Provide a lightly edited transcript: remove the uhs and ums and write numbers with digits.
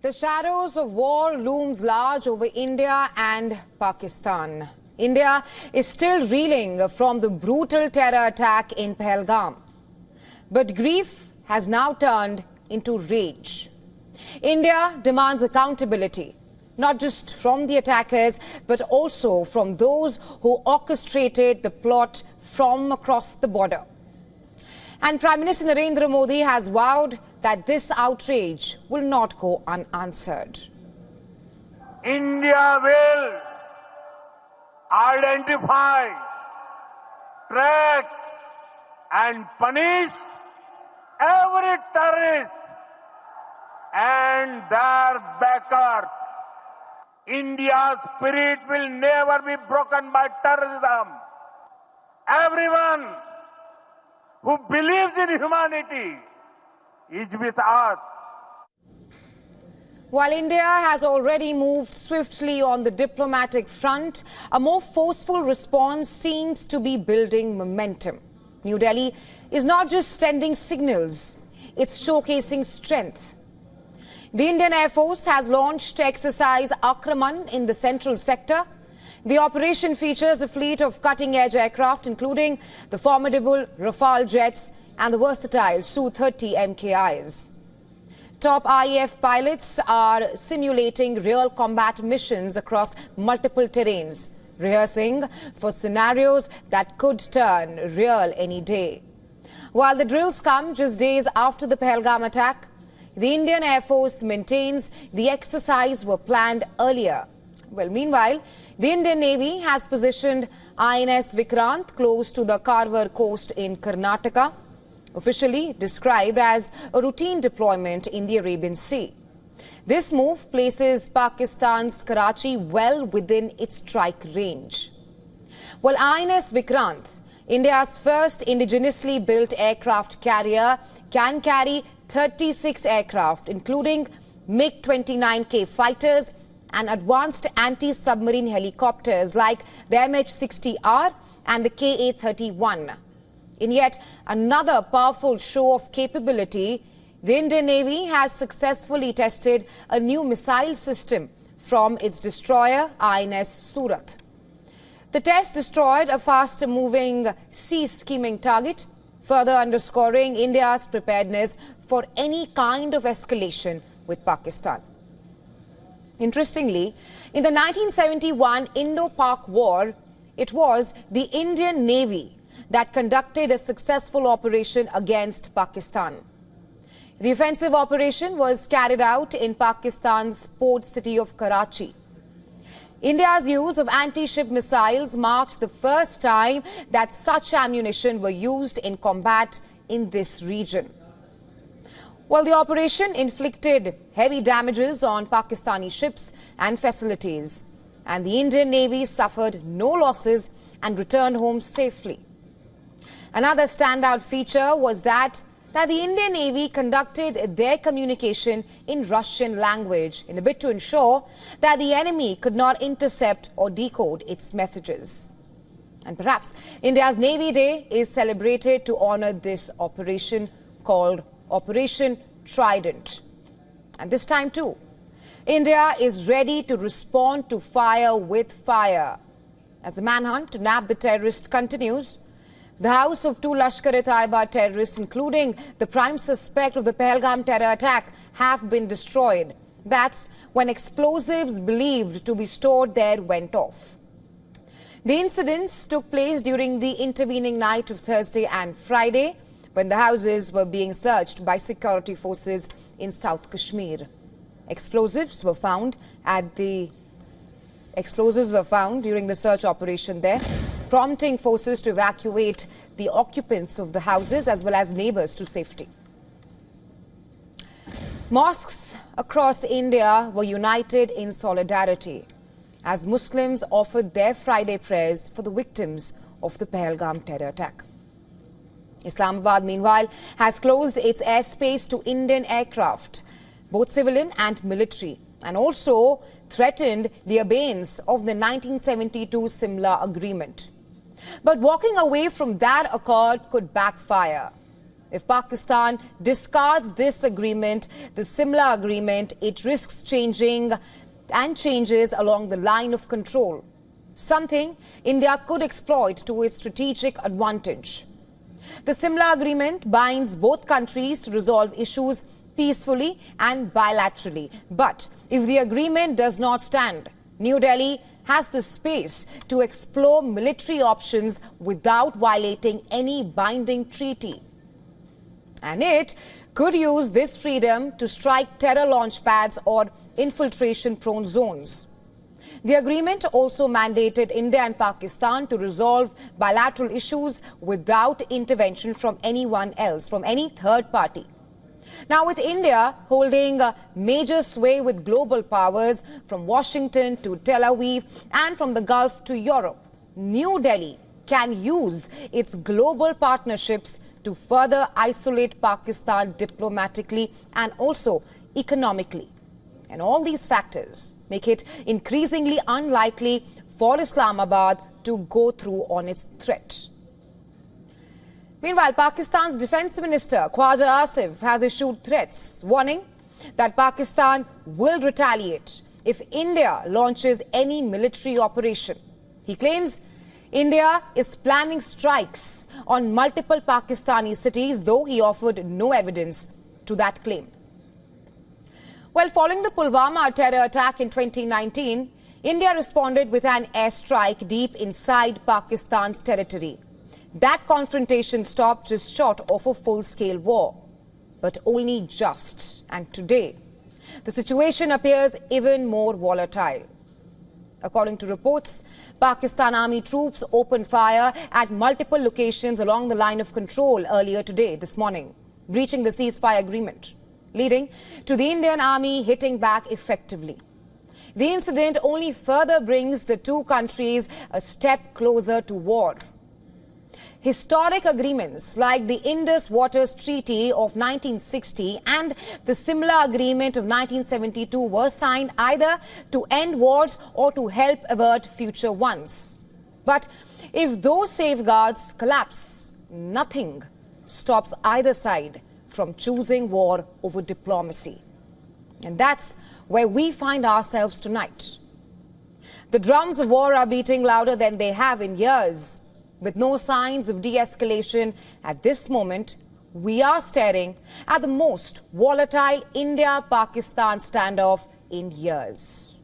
The shadows of war looms large over India and Pakistan. India is still reeling from the brutal terror attack in Pahalgam. But grief has now turned into rage. India demands accountability, not just from the attackers, but also from those who orchestrated the plot from across the border. And Prime Minister Narendra Modi has vowed that this outrage will not go unanswered. India will identify, track and punish every terrorist and their backers. India's spirit will never be broken by terrorism. Everyone who believes in humanity is with us. While India has already moved swiftly on the diplomatic front, a more forceful response seems to be building momentum. New Delhi is not just sending signals, it's showcasing strength. The Indian Air Force has launched exercise Akraman in the central sector. The operation features a fleet of cutting-edge aircraft, including the formidable Rafale jets and the versatile Su-30 MKIs. Top IAF pilots are simulating real combat missions across multiple terrains, rehearsing for scenarios that could turn real any day. While the drills come just days after the Pahalgam attack, the Indian Air Force maintains the exercise were planned earlier. Well, meanwhile, the Indian Navy has positioned INS Vikrant close to the Karwar coast in Karnataka, officially described as a routine deployment in the Arabian Sea. This move places Pakistan's Karachi well within its strike range. Well, INS Vikrant, India's first indigenously built aircraft carrier, can carry 36 aircraft, including MiG-29K fighters and advanced anti-submarine helicopters like the MH-60R and the Ka-31. In yet another powerful show of capability, the Indian Navy has successfully tested a new missile system from its destroyer INS Surat. The test destroyed a fast-moving sea-skimming target, further underscoring India's preparedness for any kind of escalation with Pakistan. Interestingly, in the 1971 Indo-Pak War, it was the Indian Navy that conducted a successful operation against Pakistan. The offensive operation was carried out in Pakistan's port city of Karachi. India's use of anti-ship missiles marked the first time that such ammunition were used in combat in this region. While the operation inflicted heavy damages on Pakistani ships and facilities, and the Indian Navy suffered no losses and returned home safely. Another standout feature was that the Indian Navy conducted their communication in Russian language in a bid to ensure that the enemy could not intercept or decode its messages. And perhaps India's Navy Day is celebrated to honor this operation called Operation Trident. And this time too, India is ready to respond to fire with fire. As the manhunt to nab the terrorist continues, the house of two Lashkar-e-Taiba terrorists, including the prime suspect of the Pahalgam terror attack, have been destroyed. That's when explosives believed to be stored there went off. The incidents took place during the intervening night of Thursday and Friday, when the houses were being searched by security forces in South Kashmir. Explosives were found during the search operation there, prompting forces to evacuate the occupants of the houses as well as neighbors to safety. Mosques across India were united in solidarity as Muslims offered their Friday prayers for the victims of the Pahalgam terror attack. Islamabad, meanwhile, has closed its airspace to Indian aircraft, both civilian and military, and also threatened the abeyance of the 1972 Simla Agreement. But walking away from that accord could backfire. If Pakistan discards this agreement, the similar agreement, it risks changing and changes along the line of control, something India could exploit to its strategic advantage. The similar agreement binds both countries to resolve issues peacefully and bilaterally. But if the agreement does not stand, New Delhi has the space to explore military options without violating any binding treaty. And it could use this freedom to strike terror launch pads or infiltration-prone zones. The agreement also mandated India and Pakistan to resolve bilateral issues without intervention from anyone else, from any third party. Now, with India holding a major sway with global powers from Washington to Tel Aviv and from the Gulf to Europe, New Delhi can use its global partnerships to further isolate Pakistan diplomatically and also economically. And all these factors make it increasingly unlikely for Islamabad to go through on its threat. Meanwhile, Pakistan's Defence Minister Khwaja Asif has issued threats, warning that Pakistan will retaliate if India launches any military operation. He claims India is planning strikes on multiple Pakistani cities, though he offered no evidence to that claim. Well, following the Pulwama terror attack in 2019, India responded with an airstrike deep inside Pakistan's territory. That confrontation stopped just short of a full-scale war, but only just. And today, the situation appears even more volatile. According to reports, Pakistan Army troops opened fire at multiple locations along the line of control earlier today, this morning, breaching the ceasefire agreement, leading to the Indian Army hitting back effectively. The incident only further brings the two countries a step closer to war. Historic agreements like the Indus Waters Treaty of 1960 and the similar agreement of 1972 were signed either to end wars or to help avert future ones. But if those safeguards collapse, nothing stops either side from choosing war over diplomacy. And that's where we find ourselves tonight. The drums of war are beating louder than they have in years. With no signs of de-escalation at this moment, we are staring at the most volatile India-Pakistan standoff in years.